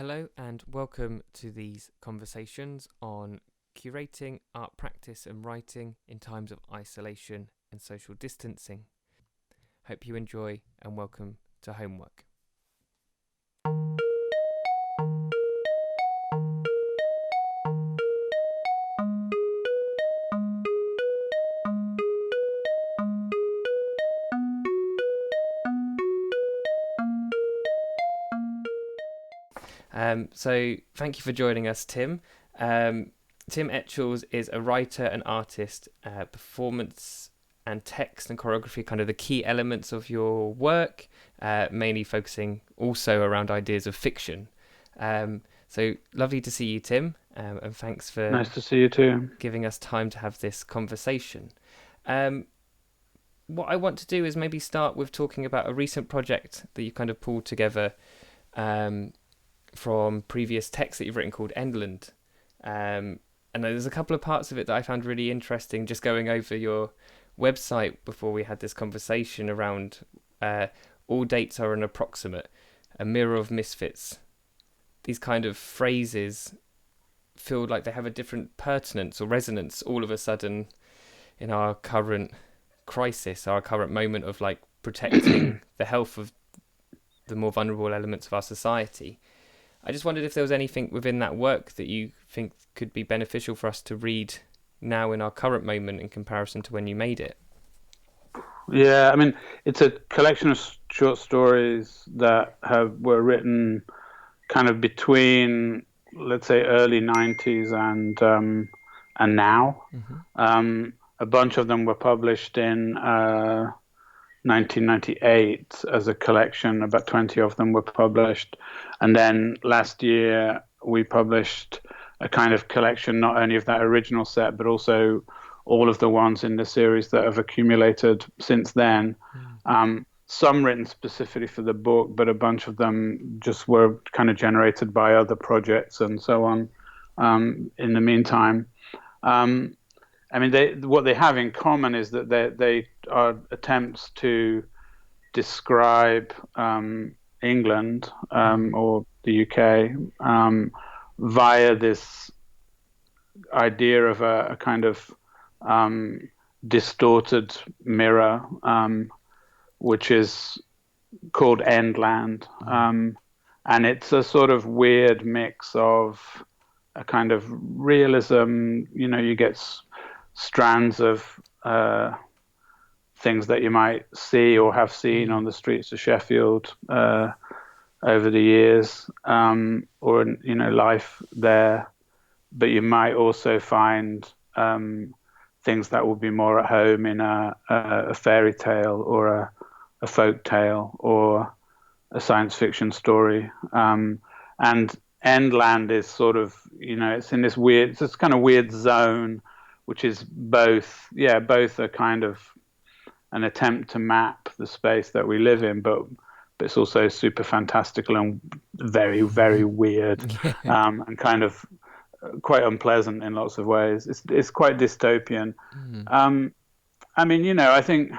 Hello and welcome to these conversations on curating art practice and writing in times of isolation and social distancing. Hope you enjoy and welcome to Homework. So thank you for joining us, Tim. Tim Etchells is a writer and artist, performance and text and choreography, kind of the key elements of your work, mainly focusing also around ideas of fiction. So lovely to see you, Tim, and thanks for Nice to see you too. Giving us time to have this conversation. What I want to do is maybe start with talking about a recent project that you kind of pulled together from previous texts that you've written called Endland. And there's a couple of parts of it that I found really interesting, just going over your website before we had this conversation around all dates are an approximate, a mirror of misfits. These kind of phrases feel like they have a different pertinence or resonance all of a sudden in our current crisis, our current moment of like protecting the health of the more vulnerable elements of our society. I just wondered if there was anything within that work that you think could be beneficial for us to read now in our current moment in comparison to when you made it. Yeah, I mean, it's a collection of short stories that were written kind of between, let's say, early 90s and now. Mm-hmm. A bunch of them were published in 1998 as a collection. About 20 of them were published. And then last year we published a kind of collection, not only of that original set, but also all of the ones in the series that have accumulated since then. Some written specifically for the book, but a bunch of them just were kind of generated by other projects and so on in the meantime. I mean, what they have in common is that they are attempts to describe England or the UK via this idea of a kind of distorted mirror, which is called Endland. And it's a sort of weird mix of a kind of realism. You know, you get strands of things that you might see or have seen on the streets of Sheffield over the years, or life there. But you might also find things that would be more at home in a fairy tale or a folk tale or a science fiction story. And Endland is sort of, it's in it's this kind of weird zone, which is both a kind of an attempt to map the space that we live in, but it's also super fantastical and very, very weird, and kind of quite unpleasant in lots of ways. It's quite dystopian. I mean, I think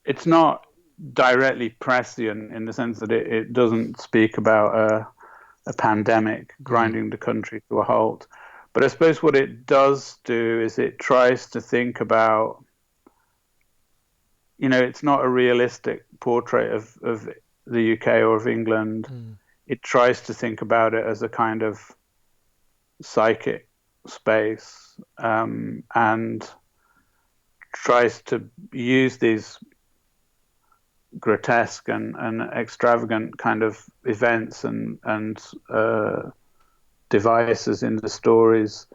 it's not directly prescient in the sense that it doesn't speak about a pandemic grinding the country to a halt. But I suppose what it does do is it tries to think about, it's not a realistic portrait of the UK or of England. It tries to think about it as a kind of psychic space, and tries to use these grotesque and extravagant kind of events and devices in the stories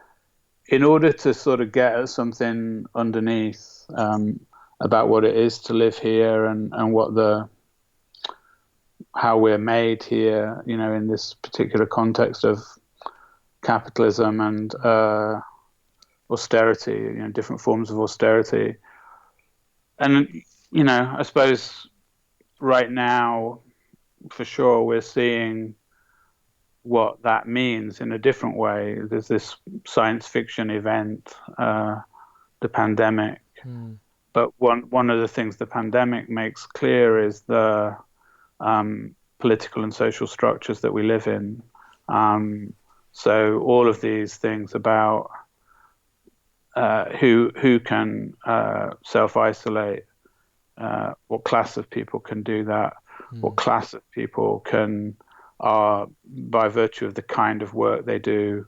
in order to sort of get at something underneath about what it is to live here and how we're made here, in this particular context of capitalism and austerity, different forms of austerity. And, I suppose right now, for sure, we're seeing what that means in a different way. There's this science fiction event, the pandemic. But one of the things the pandemic makes clear is the political and social structures that we live in. So all of these things about who can self-isolate, what class of people can do that, what class of people are, by virtue of the kind of work they do,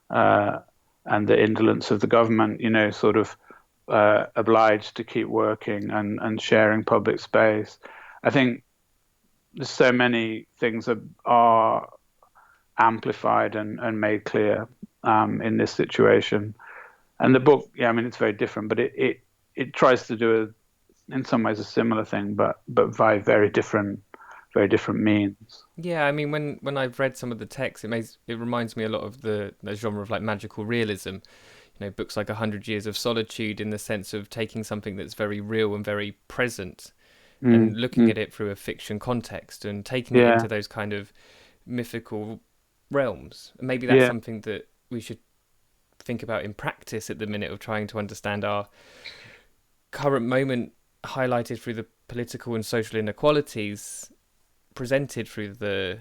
and the indolence of the government, sort of obliged to keep working and sharing public space. I think there's so many things that are amplified and made clear in this situation. And the book, it's very different, but it tries to do in some ways a similar thing, but by very different means. Yeah, I mean, when I've read some of the text, it reminds me a lot of the genre of like magical realism. Books like 100 Years of Solitude, in the sense of taking something that's very real and very present and looking at it through a fiction context and taking it into those kind of mythical realms. And maybe that's something that we should think about in practice at the minute, of trying to understand our current moment highlighted through the political and social inequalities presented through the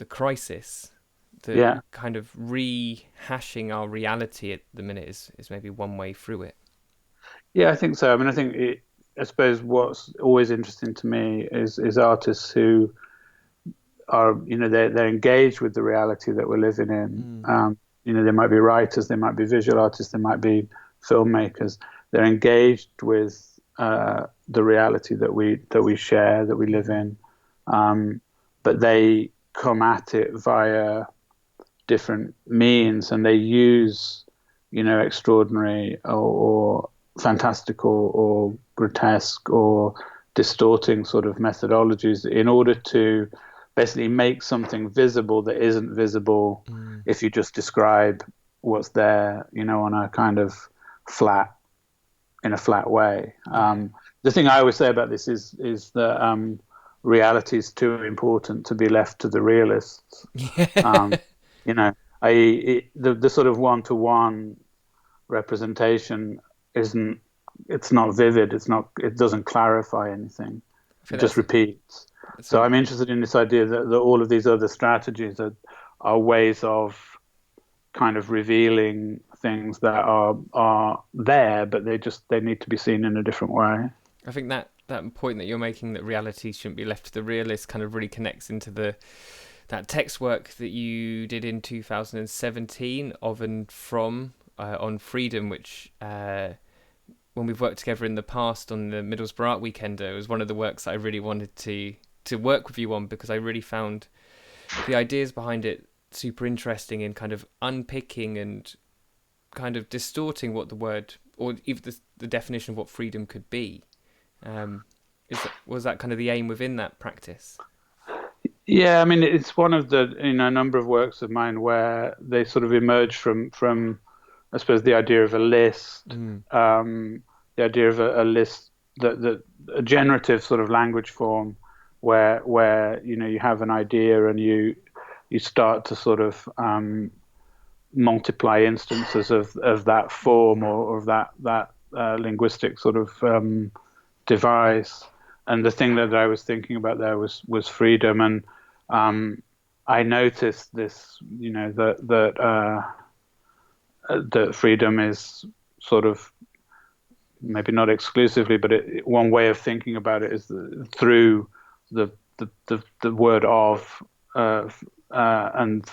crisis. Kind of rehashing our reality at the minute is maybe one way through it. Yeah, I think so. I mean, I suppose what's always interesting to me is artists who are, they're engaged with the reality that we're living in. They might be writers, they might be visual artists, they might be filmmakers. They're engaged with the reality that we share, that we live in, but they come at it via different means, and they use, extraordinary or fantastical or grotesque or distorting sort of methodologies in order to basically make something visible that isn't visible if you just describe what's there, on a kind of flat way. The thing I always say about this is that reality is too important to be left to the realists. The sort of one-to-one representation it's not vivid, it doesn't clarify anything, it just repeats. So I'm interested in this idea that all of these other strategies are ways of kind of revealing things that are there, but they need to be seen in a different way. I think that point that you're making, that reality shouldn't be left to the realists, kind of really connects into that text work that you did in 2017 of and from on freedom, which when we've worked together in the past on the Middlesbrough Art Weekender, it was one of the works that I really wanted to work with you on, because I really found the ideas behind it super interesting in kind of unpicking and kind of distorting what the word, or even the definition of what freedom could be. Was that kind of the aim within that practice? Yeah, I mean, it's one of the a number of works of mine where they sort of emerge from I suppose the idea of a list, the idea of a list, a generative sort of language form where you have an idea and you start to sort of multiply instances of that form or of that linguistic sort of device. And the thing that I was thinking about there was freedom, and I noticed this, that freedom is sort of, maybe not exclusively, but one way of thinking about it is through the word of and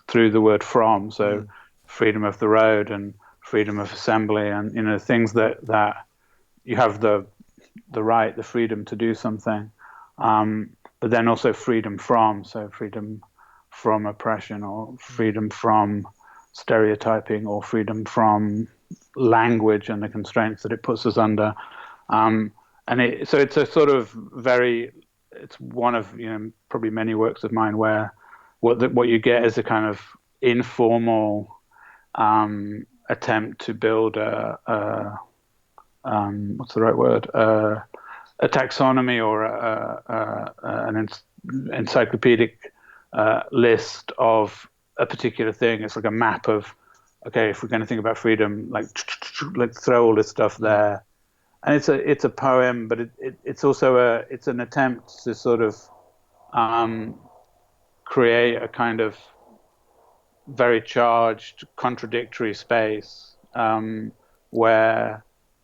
through the word from. So freedom of the road and freedom of assembly, and things that you have the right, the freedom to do something, but then also freedom from, so freedom from oppression, or freedom from stereotyping, or freedom from language and the constraints that it puts us under. So it's a sort of it's one of probably many works of mine where what you get is a kind of informal attempt to build what's the right word? A taxonomy or an encyclopedic list of a particular thing. It's like a map of, okay, if we're going to think about freedom, let's throw all this stuff there. And it's a poem, but it's also an attempt to sort of create a kind of very charged, contradictory space where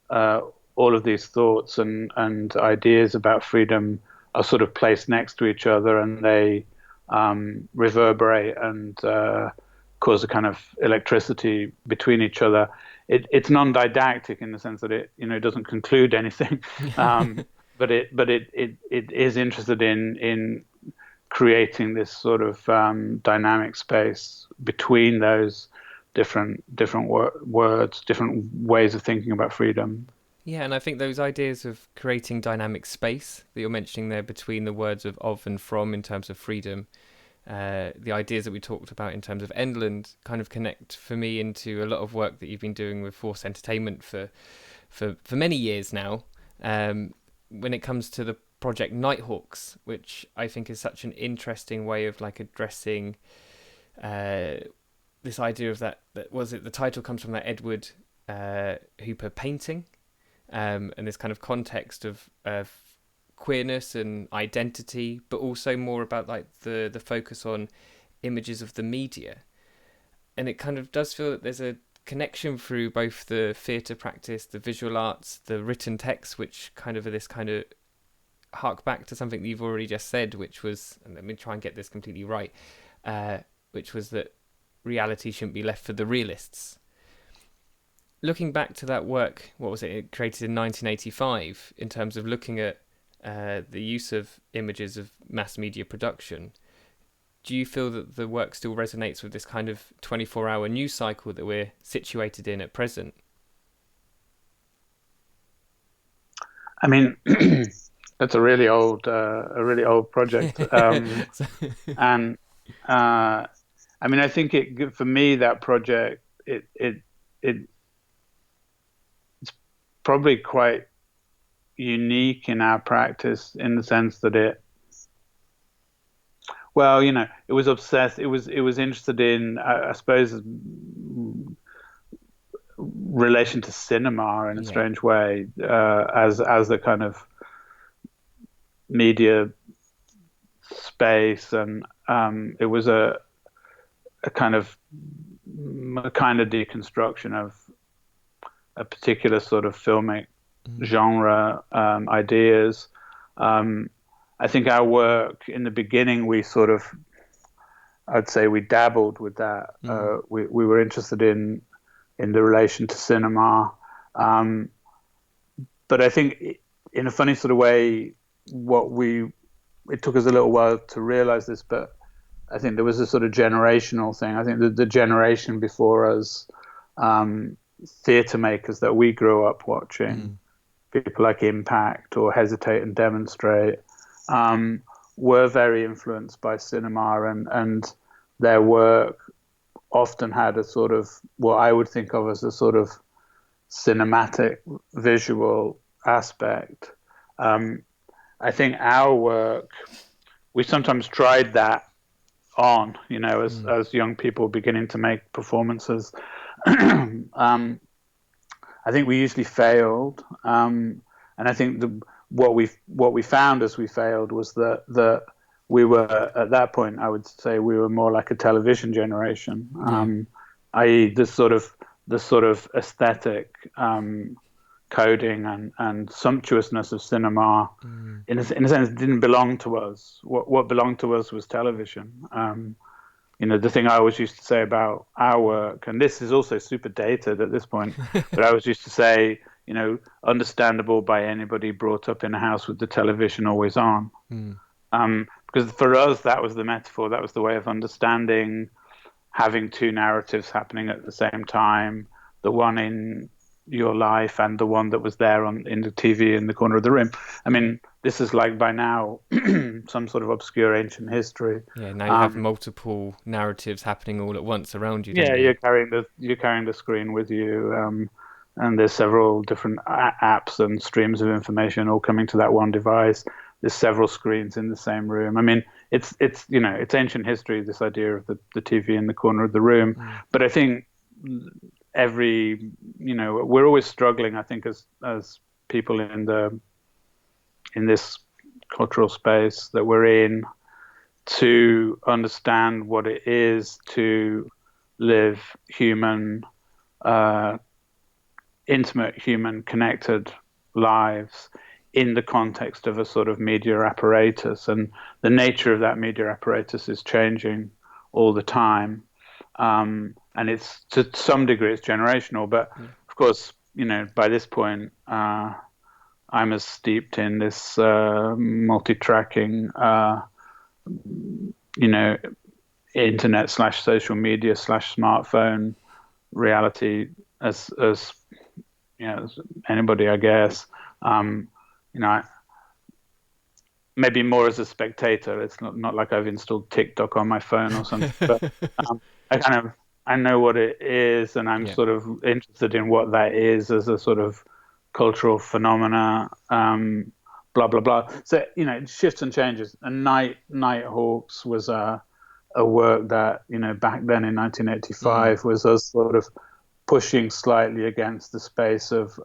all of these thoughts and ideas about freedom are sort of placed next to each other, and they reverberate and cause a kind of electricity between each other. It's non-didactic in the sense that it doesn't conclude anything, but it is interested in creating this sort of dynamic space between those different words, different ways of thinking about freedom. Yeah, and I think those ideas of creating dynamic space that you're mentioning there between the words of and from in terms of freedom, the ideas that we talked about in terms of Endland kind of connect for me into a lot of work that you've been doing with Force Entertainment for many years now. When it comes to the project Nighthawks, which I think is such an interesting way of like addressing this idea of that was it the title comes from that Edward Hooper painting, and this kind of context of queerness and identity, but also more about like the focus on images of the media. And it kind of does feel that there's a connection through both the theatre practice, the visual arts, the written text, which kind of are this kind of hark back to something that you've already just said, which was, and let me try and get this completely right, which was that reality shouldn't be left for the realists. Looking back to that work, what was it created in 1985, in terms of looking at the use of images of mass media production, do you feel that the work still resonates with this kind of 24-hour news cycle that we're situated in at present? I mean, that's a really old project, and I mean, I think for me that project it's probably quite unique in our practice in the sense that it was obsessed. It was interested in, I suppose, relation to cinema in a strange way, as the kind of media space, and it was a kind of deconstruction of a particular sort of filmic genre ideas. I think our work in the beginning, I'd say we dabbled with that. We were interested in the relation to cinema, but I think in a funny sort of way, it took us a little while to realize this, but I think there was a sort of generational thing. I think the generation before us, theatre makers that we grew up watching, people like Impact or Hesitate and Demonstrate, were very influenced by cinema, and their work often had a sort of what I would think of as a sort of cinematic visual aspect. I think our work, we sometimes tried that on, as young people beginning to make performances. I think we usually failed, and I think what we found as we failed was that we were, at that point, I would say we were more like a television generation, i.e. the sort of aesthetic coding and sumptuousness of cinema, in a sense, didn't belong to us. What belonged to us was television. The thing I always used to say about our work, and this is also super dated at this point, but I always used to say, understandable by anybody brought up in a house with the television always on. Because for us, that was the metaphor, that was the way of understanding having two narratives happening at the same time, the one in your life and the one that was there in the TV in the corner of the room. I mean, this is like by now some sort of obscure ancient history. Yeah, now you have multiple narratives happening all at once around you. Yeah, don't you? you're carrying the screen with you, and there's several different apps and streams of information all coming to that one device. There's several screens in the same room. I mean, it's ancient history, this idea of the TV in the corner of the room. But I think we're always struggling, I think, as people in this cultural space that we're in, to understand what it is to live human, intimate, human, connected lives in the context of a sort of media apparatus. And the nature of that media apparatus is changing all the time. And it's, to some degree, it's generational. But of course, by this point, I'm as steeped in this multi-tracking, internet / social media / smartphone reality as as anybody, I guess. Maybe more as a spectator. It's not like I've installed TikTok on my phone or something, but I know what it is, and I'm sort of interested in what that is as a sort of cultural phenomena. Blah blah blah. So it shifts and changes. And Nighthawks was a work that back then in 1985 was us sort of pushing slightly against the space of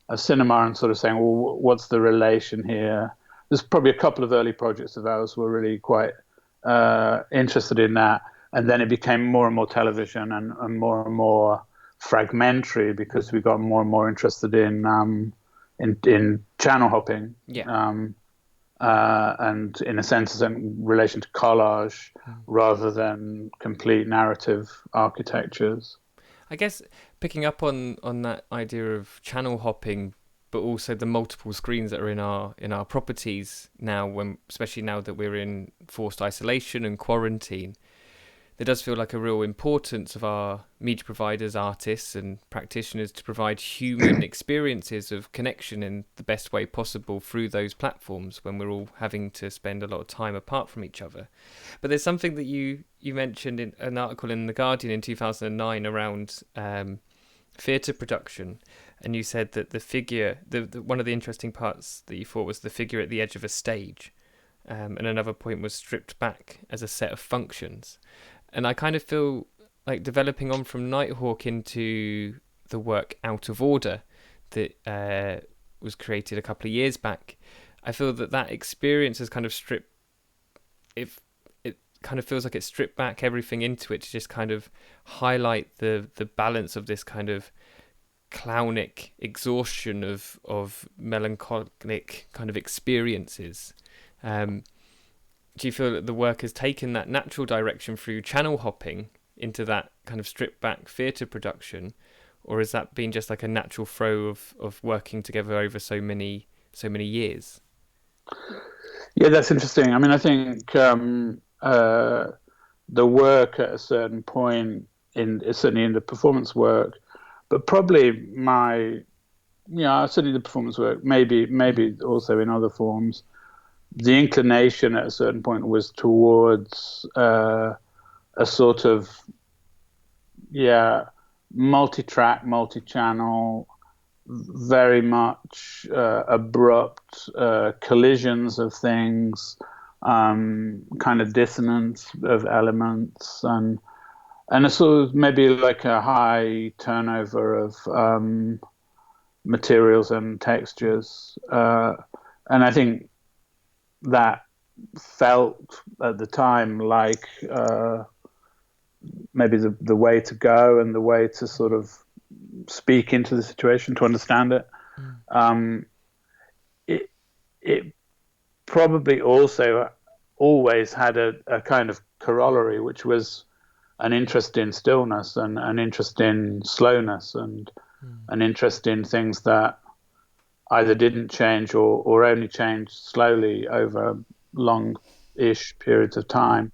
a cinema and sort of saying, well, what's the relation here? There's probably a couple of early projects of ours were really quite interested in that. And then it became more and more television and more fragmentary because we got more and more interested in channel hopping. And in a sense, in relation to collage rather than complete narrative architectures. I guess picking up on that idea of channel hopping, but also the multiple screens that are in our properties now, especially now that we're in forced isolation and quarantine, there does feel like a real importance of our media providers, artists and practitioners to provide human experiences of connection in the best way possible through those platforms when we're all having to spend a lot of time apart from each other. But there's something that you mentioned in an article in The Guardian in 2009 around theatre production, and you said that the figure, one of the interesting parts that you thought was the figure at the edge of a stage, and another point was stripped back as a set of functions. And I kind of feel like developing on from Nighthawk into the work Out of Order that was created a couple of years back, I feel that experience has kind of stripped, it kind of feels like it stripped back everything into it to just kind of highlight the balance of this kind of clownic exhaustion of melancholic kind of experiences. Do you feel that the work has taken that natural direction through channel hopping into that kind of stripped back theatre production, or has that been just like a natural flow of working together over so many years? Yeah, that's interesting. I mean, I think the work at a certain point certainly in the performance work, but probably certainly the performance work, maybe also in other forms. The inclination at a certain point was towards a sort of multi-track, multi-channel, very much abrupt collisions of things, kind of dissonance of elements, and a sort of maybe like a high turnover of materials and textures, and I think that felt at the time like maybe the way to go and the way to sort of speak into the situation to understand it. It probably also always had a kind of corollary, which was an interest in stillness and an interest in slowness and an interest in things that either didn't change or only changed slowly over long-ish periods of time.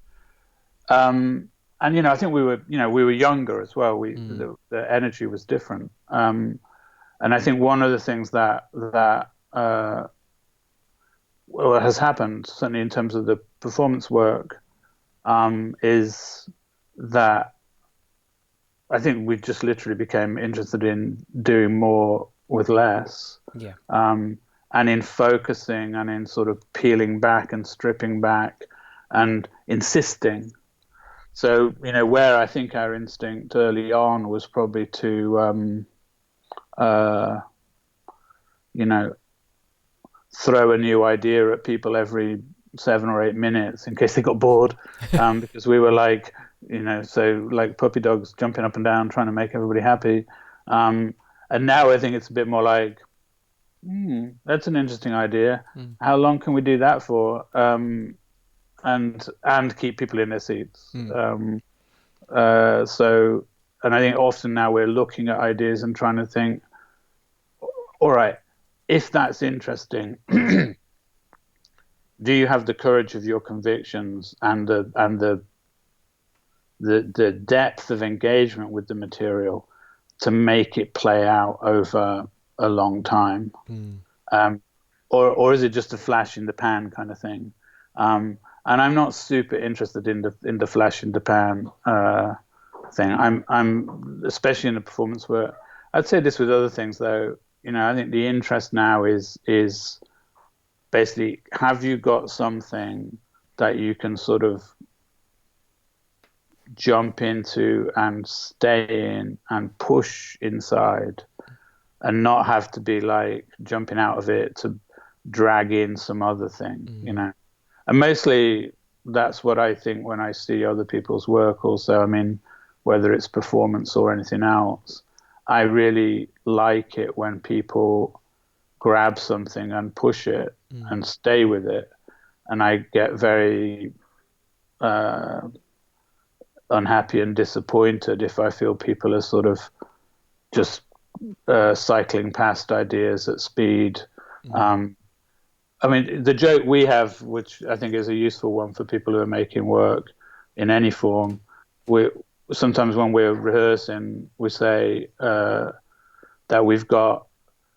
And I think we were younger as well. The energy was different. And I think one of the things that has happened, certainly in terms of the performance work, is that I think we just literally became interested in doing more with less. Yeah. And in focusing and in sort of peeling back and stripping back and insisting. So, where I think our instinct early on was probably to, throw a new idea at people every 7 or 8 minutes in case they got bored, because we were like, so like puppy dogs jumping up and down trying to make everybody happy. And now I think it's a bit more like, that's an interesting idea. How long can we do that for? And keep people in their seats. And I think often now we're looking at ideas and trying to think, all right, if that's interesting, do you have the courage of your convictions and the depth of engagement with the material to make it play out over a long time? Or is it just a flash in the pan kind of thing? And I'm not super interested in the flash in the pan thing. I'm especially in the performance work. I'd say this with other things though. I think the interest now is basically, have you got something that you can sort of jump into and stay in and push inside, and not have to be like jumping out of it to drag in some other thing, And mostly that's what I think when I see other people's work also. I mean, whether it's performance or anything else, I really like it when people grab something and push it and stay with it. And I get very unhappy and disappointed if I feel people are sort of just cycling past ideas at speed. I mean, the joke we have, which I think is a useful one for people who are making work in any form, sometimes when we're rehearsing, we say that we've got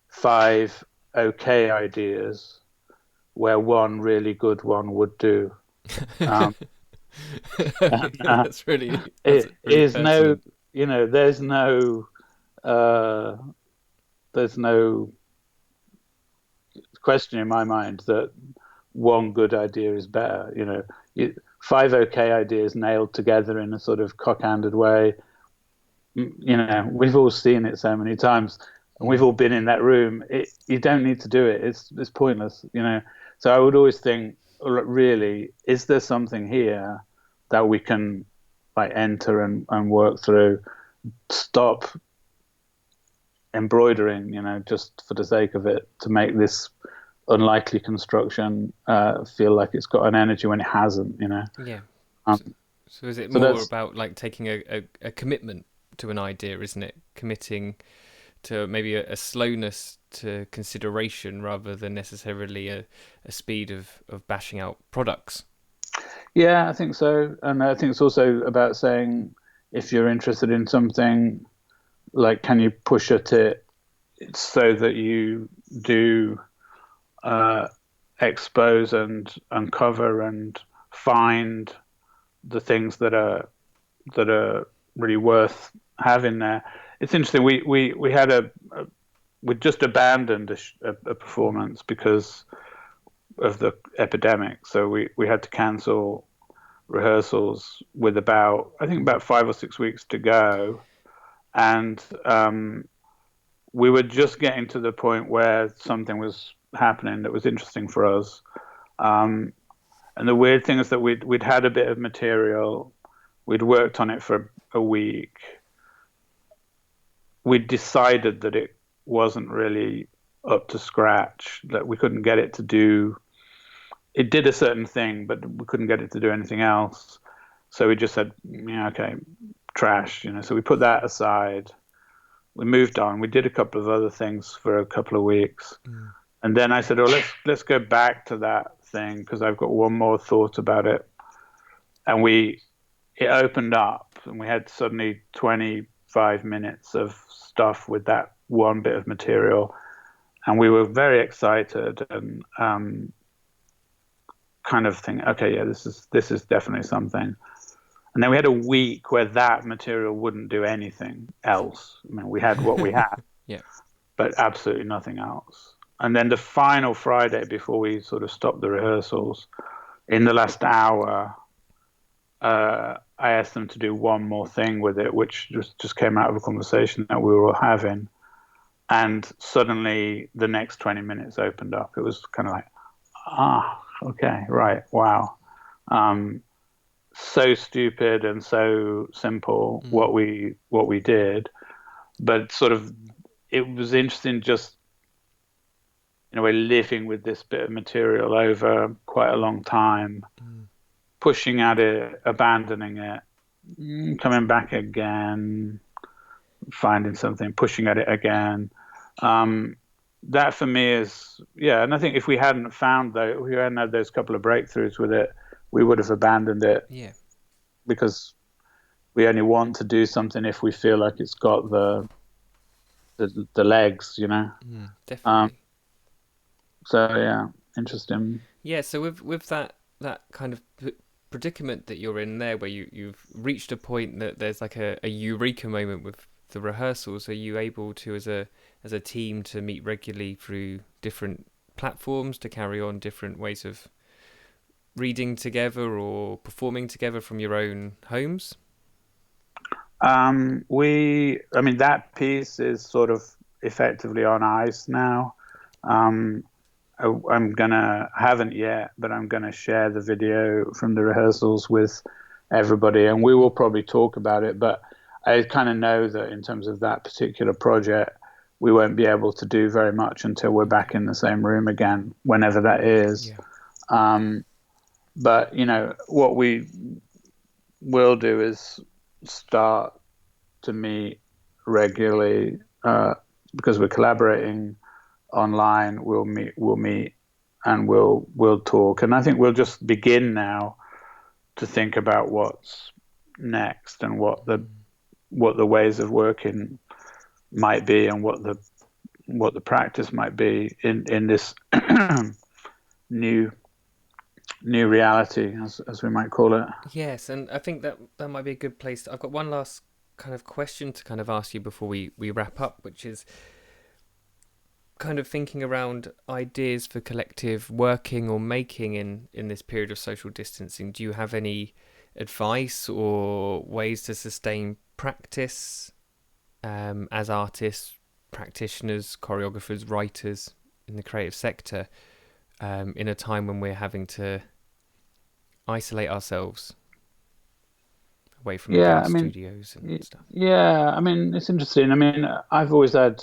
5 okay ideas where one really good one would do. That's really there's pertinent. there's no question in my mind that one good idea is better. 5 okay ideas nailed together in a sort of cock-handed way. We've all seen it so many times, and we've all been in that room. You don't need to do it. It's pointless. So I would always think, really, is there something here that we can like enter and work through? Stop embroidering, just for the sake of it, to make this unlikely construction feel like it's got an energy when it hasn't. Yeah. So is it more about like taking a commitment to an idea, isn't it? Committing to maybe a slowness to consideration rather than necessarily a speed of bashing out products. Yeah, I think so. And I think it's also about saying, if you're interested in something, like, can you push at it so that you do expose and uncover and find the things that are really worth having there. It's interesting. We had we just abandoned a performance because of the epidemic. So we had to cancel rehearsals with about 5 or 6 weeks to go, and we were just getting to the point where something was happening that was interesting for us. And the weird thing is that we'd had a bit of material, we'd worked on it for a week. We'd decided that it wasn't really up to scratch, that we couldn't get it to do. It did a certain thing, but we couldn't get it to do anything else. So we just said, yeah, okay, trash. So we put that aside. We moved on. We did a couple of other things for a couple of weeks, and then I said, "Oh, let's go back to that thing because I've got one more thought about it." And it opened up, and we had suddenly 25 minutes of stuff with that one bit of material, and we were very excited and kind of think, okay, yeah, this is definitely something. And then we had a week where that material wouldn't do anything else. I mean, we had what we had, yeah, but absolutely nothing else. And then the final Friday before we sort of stopped the rehearsals, in the last hour, I asked them to do one more thing with it, which just came out of a conversation that we were having. And suddenly the next 20 minutes opened up. It was kind of like, Okay, right, wow. Um, so stupid and so simple what we did, but sort of it was interesting just in a way living with this bit of material over quite a long time, pushing at it, abandoning it, coming back again, finding something, pushing at it again. Um, that for me is, yeah. And I think if we hadn't found those, we hadn't had those couple of breakthroughs with it, we would have abandoned it Yeah. because we only want to do something if we feel like it's got the legs, you know. Um, Definitely. so yeah, interesting. Yeah, so with that kind of predicament that you're in there, where you've reached a point that there's like a eureka moment with the rehearsals, are you able to, as a team, to meet regularly through different platforms to carry on different ways of reading together or performing together from your own homes? I mean, that piece is sort of effectively on ice now. Um, I'm gonna, haven't yet, but I'm gonna share the video from the rehearsals with everybody, and we will probably talk about it. But I kind of know that in terms of that particular project, we won't be able to do very much until we're back in the same room again, whenever that is. Yeah. Um, but you know, what we will do is start to meet regularly because we're collaborating online. We'll meet, and we'll talk. And I think we'll just begin now to think about what's next and what the ways of working might be, and what the practice might be in this new new reality, as we might call it. Yes, and I think that might be a good place. I've got one last kind of question to kind of ask you before we wrap up, which is kind of thinking around ideas for collective working or making in this period of social distancing. Do you have any advice or ways to sustain practice as artists, practitioners, choreographers, writers in the creative sector in a time when we're having to isolate ourselves away from the Yeah, big I mean, studios and stuff? yeah, I mean, it's interesting. I mean, I've always had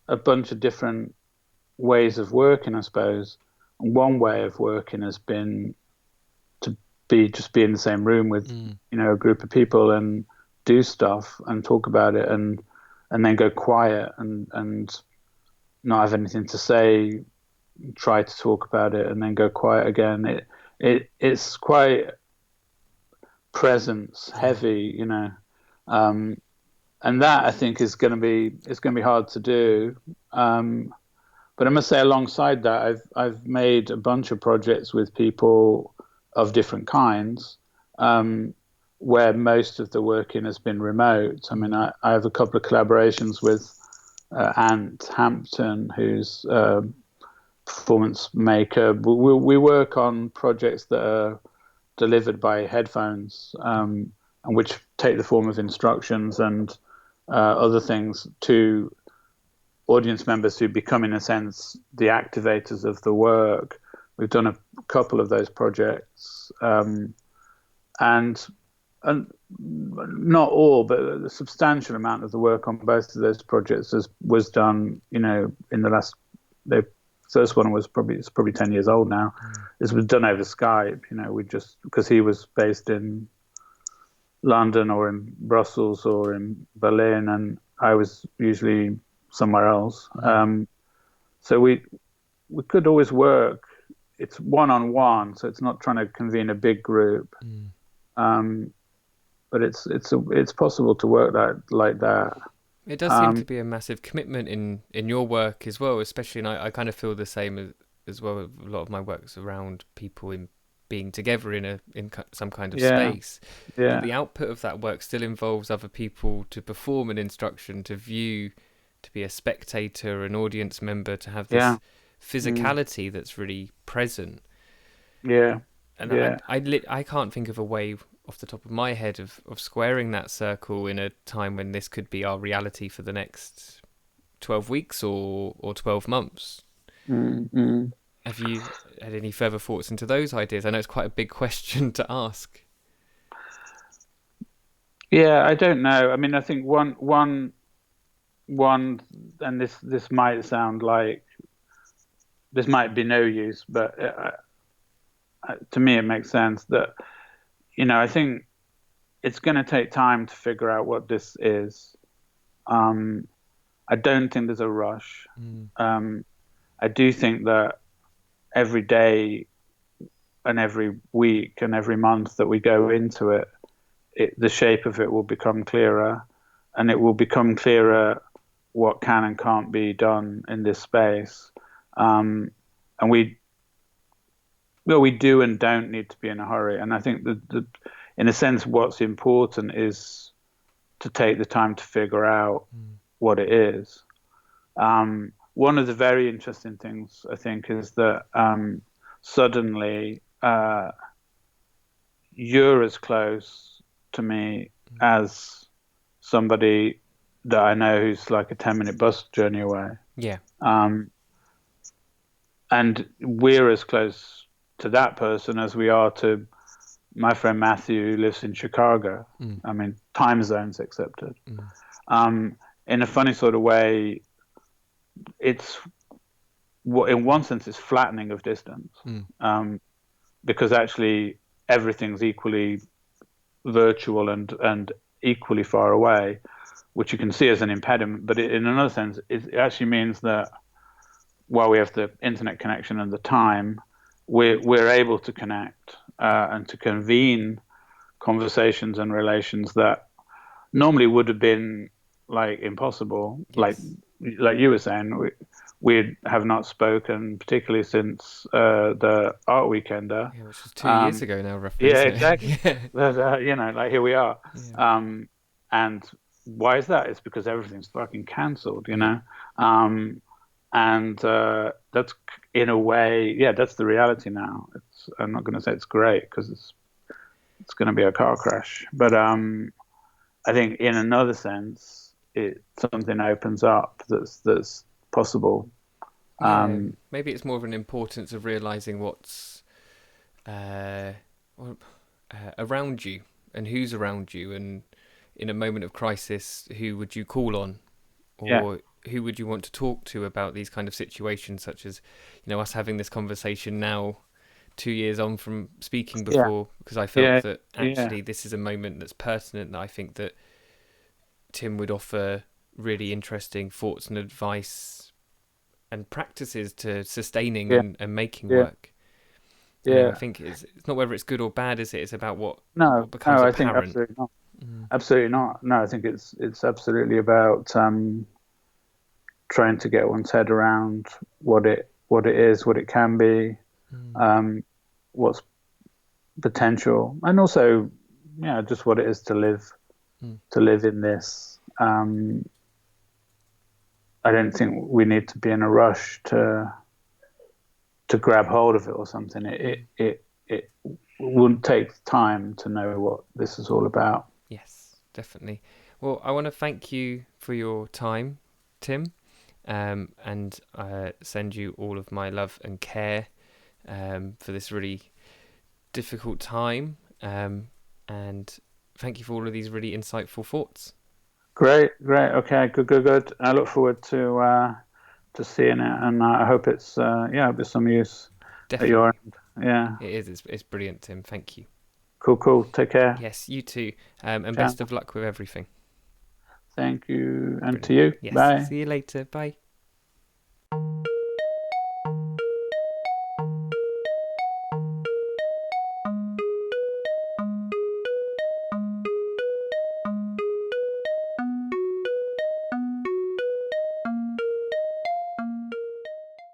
a bunch of different ways of working, I suppose. One way of working has been to be in the same room with, you know, a group of people and do stuff and talk about it, and then go quiet and not have anything to say, try to talk about it, and then go quiet again. It's quite presence Yeah. heavy, you know. Um, and that I think is going to be it's going to be hard to do. But I must say, alongside that, I've made a bunch of projects with people of different kinds, where most of the working has been remote. I mean, I have a couple of collaborations with Ant Hampton, who's a performance maker. We work on projects that are delivered by headphones, and which take the form of instructions and other things to audience members who become, in a sense, the activators of the work. We've done a couple of those projects, and not all, but a substantial amount of the work on both of those projects was done, you know, in the last. The first one was probably 10 years old now. This was done over Skype. You know, we just, because he was based in London or in Brussels or in Berlin, and I was usually somewhere else. So we could always work. It's one on one, so it's not trying to convene a big group. But it's possible to work that like that. It does seem to be a massive commitment in your work as well, especially, and I kind of feel the same as well. A lot of my work's around people in being together in some kind of Yeah, space. But yeah, the output of that work still involves other people to perform an instruction, to view, to be a spectator, an audience member, to have yeah, this physicality that's really present. yeah, And yeah. I can't think of a way off the top of my head of squaring that circle in a time when this could be our reality for the next 12 weeks or 12 months. Mm-hmm. Have you had any further thoughts into those ideas? I know it's quite a big question to ask. Yeah, I don't know. I mean, I think one, and this might sound like this might be no use, but to me it makes sense that, I think it's going to take time to figure out what this is. I don't think there's a rush. I do think that every day and every week and every month that we go into it, the shape of it will become clearer, and it will become clearer what can and can't be done in this space. And we do and don't need to be in a hurry. And I think that in a sense, what's important is to take the time to figure out what it is. One of the very interesting things, I think, is that suddenly you're as close to me as somebody that I know who's like a 10-minute bus journey away. Yeah. And we're as close to that person as we are to my friend Matthew, who lives in Chicago. I mean, time zones accepted. In a funny sort of way, it's, in one sense, it's flattening of distance, because actually everything's equally virtual and equally far away, which you can see as an impediment. But in another sense, it actually means that while we have the internet connection and the time, we're able to connect and to convene conversations and relations that normally would have been like impossible. Yes. Like you were saying, we have not spoken particularly since the Art Weekender. Yeah, which was 2 years ago now, roughly. Yeah, exactly. Yeah. But, like here we are. Yeah. And why is that? It's because everything's fucking cancelled, know. And that's, in a way, that's the reality now. I'm not going to say it's great, because it's going to be a car crash. But I think in another sense, something opens up that's possible. Maybe it's more of an importance of realizing what's around you and who's around you, and in a moment of crisis, who would you call on, or who would you want to talk to about these kind of situations, such as us having this conversation now 2 years on from speaking before, because I felt that actually this is a moment that's pertinent, that I think that Tim would offer really interesting thoughts and advice and practices to sustaining and making work. I think it's not whether it's good or bad, is it? It's about what becomes apparent. I think absolutely not. Absolutely not. No, I think it's absolutely about trying to get one's head around what it is, what it can be, what's potential, and also just what it is to live in this. I don't think we need to be in a rush to grab hold of it or something. It will take time to know what this is all about. Yes, definitely. Well, I want to thank you for your time, Tim, and send you all of my love and care for this really difficult time, and thank you for all of these really insightful thoughts. Great. Okay, good. I look forward to seeing it, and I hope it's there's some use. Definitely. At your end. Yeah, it is. It's brilliant, Tim. Thank you. Cool. Take care. Yes, you too, and best of luck with everything. Thank you, and brilliant. To you. Yes. Bye. See you later. Bye.